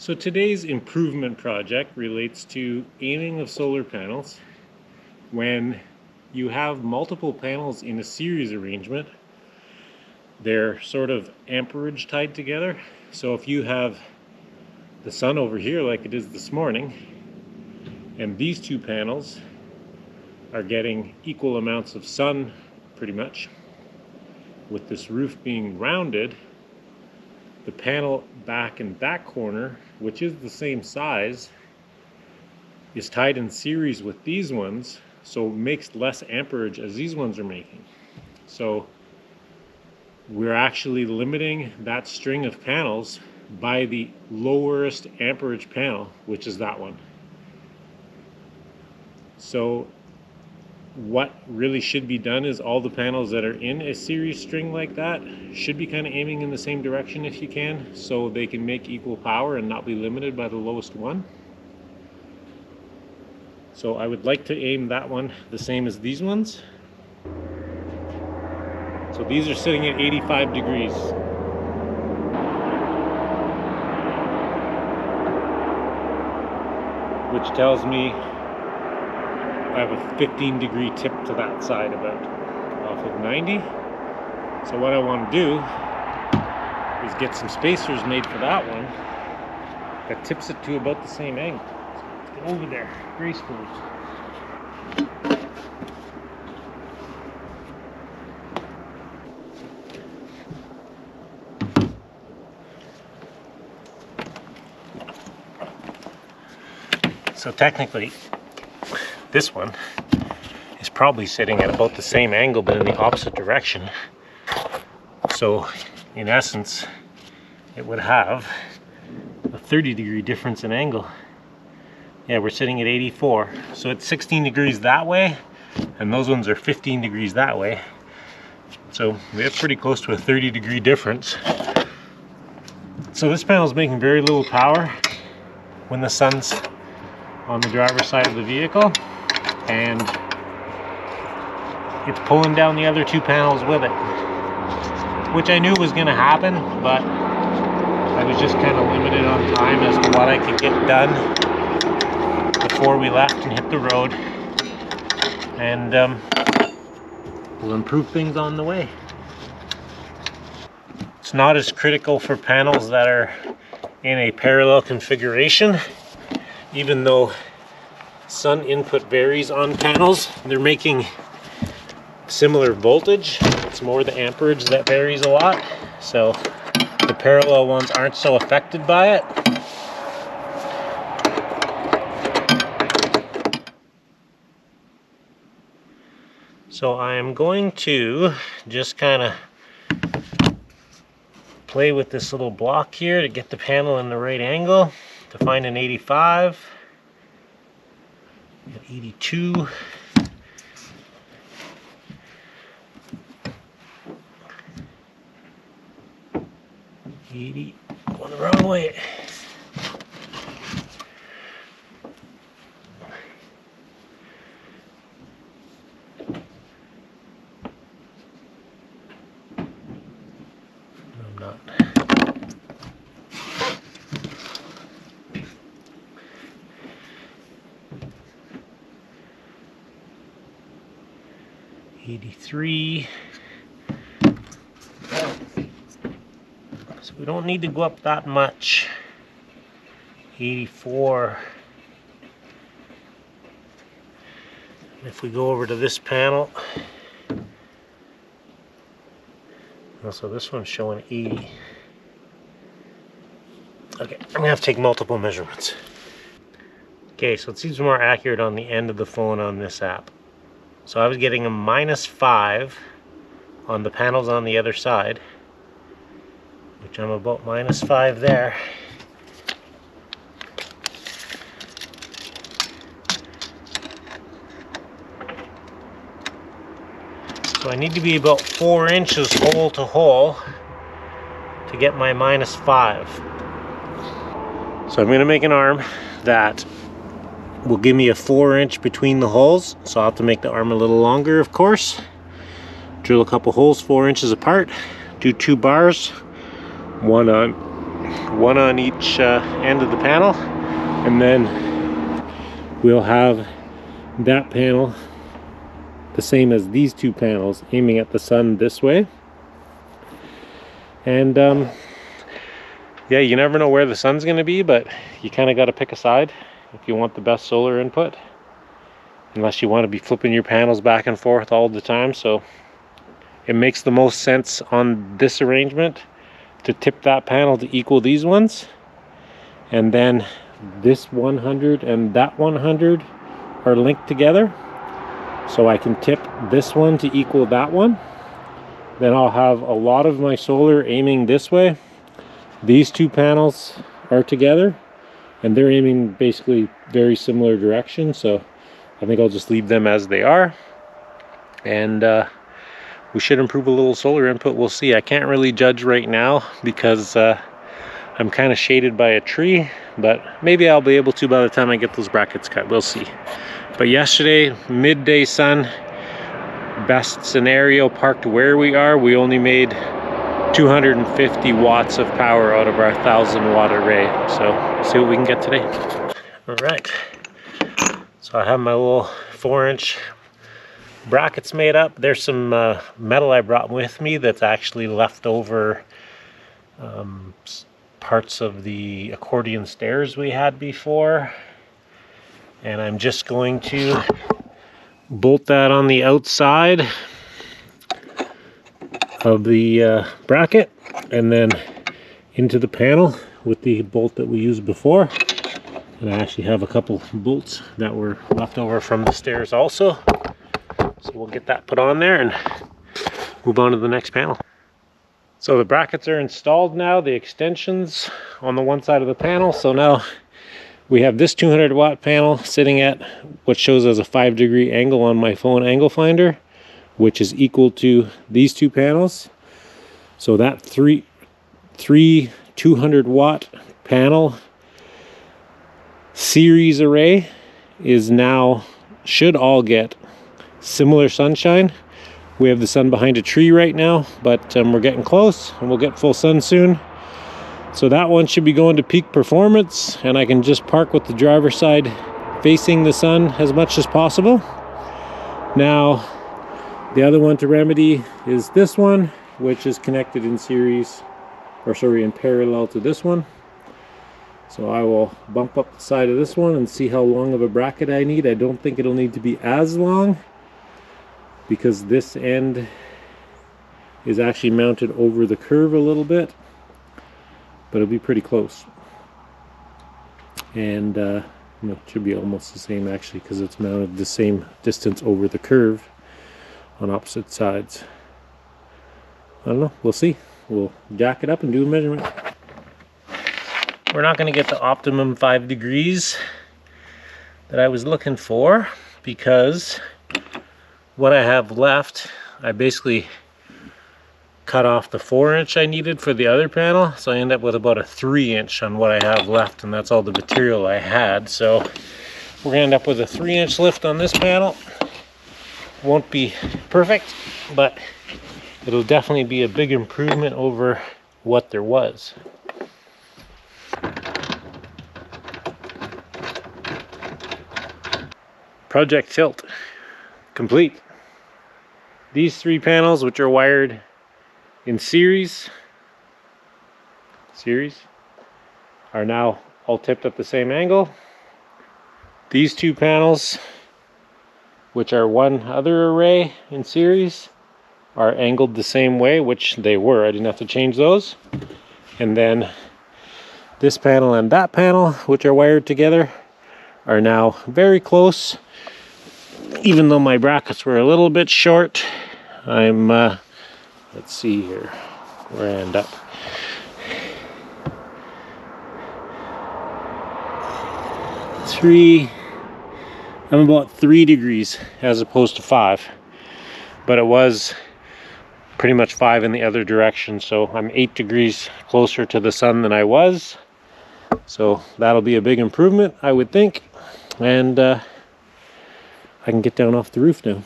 So today's improvement project relates to aiming of solar panels when you have multiple panels in a series arrangement. They're sort of amperage tied together. So if you have the sun over here like it is this morning, and these two panels are getting equal amounts of sun pretty much, with this roof being rounded, the panel back in that corner, which is the same size, is tied in series with these ones, so it makes less amperage as these ones are making. So we're actually limiting that string of panels by the lowest amperage panel, which is that one. So what really should be done is all the panels that are in a series string like that should be kind of aiming in the same direction if you can, so they can make equal power and not be limited by the lowest one. So I would like to aim that one the same as these ones. So these are sitting at 85 degrees. Which tells me I have a 15-degree tip to that side about off of 90. So what I want to do is get some spacers made for that one that tips it to about the same angle. So let's get over there gracefully. So technically, this one is probably sitting at about the same angle but in the opposite direction. So in essence, it would have a 30-degree difference in angle. Yeah, we're sitting at 84. So it's 16 degrees that way, and those ones are 15 degrees that way. So we have pretty close to a 30-degree difference. So this panel is making very little power when the sun's on the driver's side of the vehicle, and it's pulling down the other two panels with it, which I knew was going to happen, but I was just kind of limited on time as to what I could get done before we left and hit the road, and we'll improve things on the way. It's not as critical for panels that are in a parallel configuration. Even though sun input varies on panels, they're making similar voltage. It's more the amperage that varies a lot. So the parallel ones aren't so affected by it. So I am going to just kind of play with this little block here to get the panel in the right angle. To find an 85, an 82, going the wrong way. I'm not. 83. So we don't need to go up that much. 84. And if we go over to this panel, also this one's showing 80. Okay, I'm gonna have to take multiple measurements. Okay, so it seems more accurate on the end of the phone on this app. So I was getting a -5 on the panels on the other side, which I'm about -5 there. So I need to be about 4 inches hole to hole to get my -5. So I'm going to make an arm that will give me a 4-inch between the holes, so I'll have to make the arm a little longer, of course. Drill a couple holes 4 inches apart, do 2 bars, one on one on each end of the panel, and then we'll have that panel the same as these two panels, aiming at the sun this way. And yeah, you never know where the sun's going to be, but you kind of got to pick a side if you want the best solar input, unless you want to be flipping your panels back and forth all the time. So it makes the most sense on this arrangement to tip that panel to equal these ones, and then this 100 and that 100 are linked together, so I can tip this one to equal that one. Then I'll have a lot of my solar aiming this way. These two panels are together and they're aiming basically very similar directions, so I think I'll just leave them as they are, and we should improve a little solar input. We'll see. I can't really judge right now because I'm kind of shaded by a tree, but maybe I'll be able to by the time I get those brackets cut. We'll see. But yesterday, midday sun, best scenario, parked where we are, we only made 250 watts of power out of our 1,000 watt array. So let's see what we can get today. All right. So I have my little 4-inch brackets made up. There's some metal I brought with me that's actually left over parts of the accordion stairs we had before, and I'm just going to bolt that on the outside of the bracket and then into the panel with the bolt that we used before. And I actually have a couple bolts that were left over from the stairs also. So we'll get that put on there and move on to the next panel. So the brackets are installed now, the extensions on the one side of the panel. So now we have this 200 watt panel sitting at what shows as a 5-degree angle on my phone angle finder, which is equal to these two panels. So that three 200 watt panel series array is now, should all get similar sunshine. We have the sun behind a tree right now, but we're getting close and we'll get full sun soon. So that one should be going to peak performance, and I can just park with the driver's side facing the sun as much as possible. Now, the other one to remedy is this one, which is connected in series, or sorry, in parallel to this one. So I will bump up the side of this one and see how long of a bracket I need. I don't think it'll need to be as long, because this end is actually mounted over the curve a little bit, but it'll be pretty close. And it should be almost the same actually, because it's mounted the same distance over the curve on opposite sides. I don't know, we'll see. We'll jack it up and do a measurement. We're not going to get the optimum 5 degrees that I was looking for, because what I have left, I basically cut off the 4-inch I needed for the other panel, so I end up with about a 3-inch on what I have left, and that's all the material I had. So we're gonna end up with a 3-inch lift on this panel. Won't be perfect, but it'll definitely be a big improvement over what there was. Project tilt complete. These 3 panels, which are wired in series, are now all tipped at the same angle. These 2 panels, which are one other array in series, are angled the same way, which they were. I didn't have to change those. And then this panel and that panel, which are wired together, are now very close. Even though my brackets were a little bit short, I'm let's see here where I end up. I'm about 3 degrees as opposed to 5, but it was pretty much 5 in the other direction, so I'm 8 degrees closer to the sun than I was. So that'll be a big improvement, I would think, and I can get down off the roof now.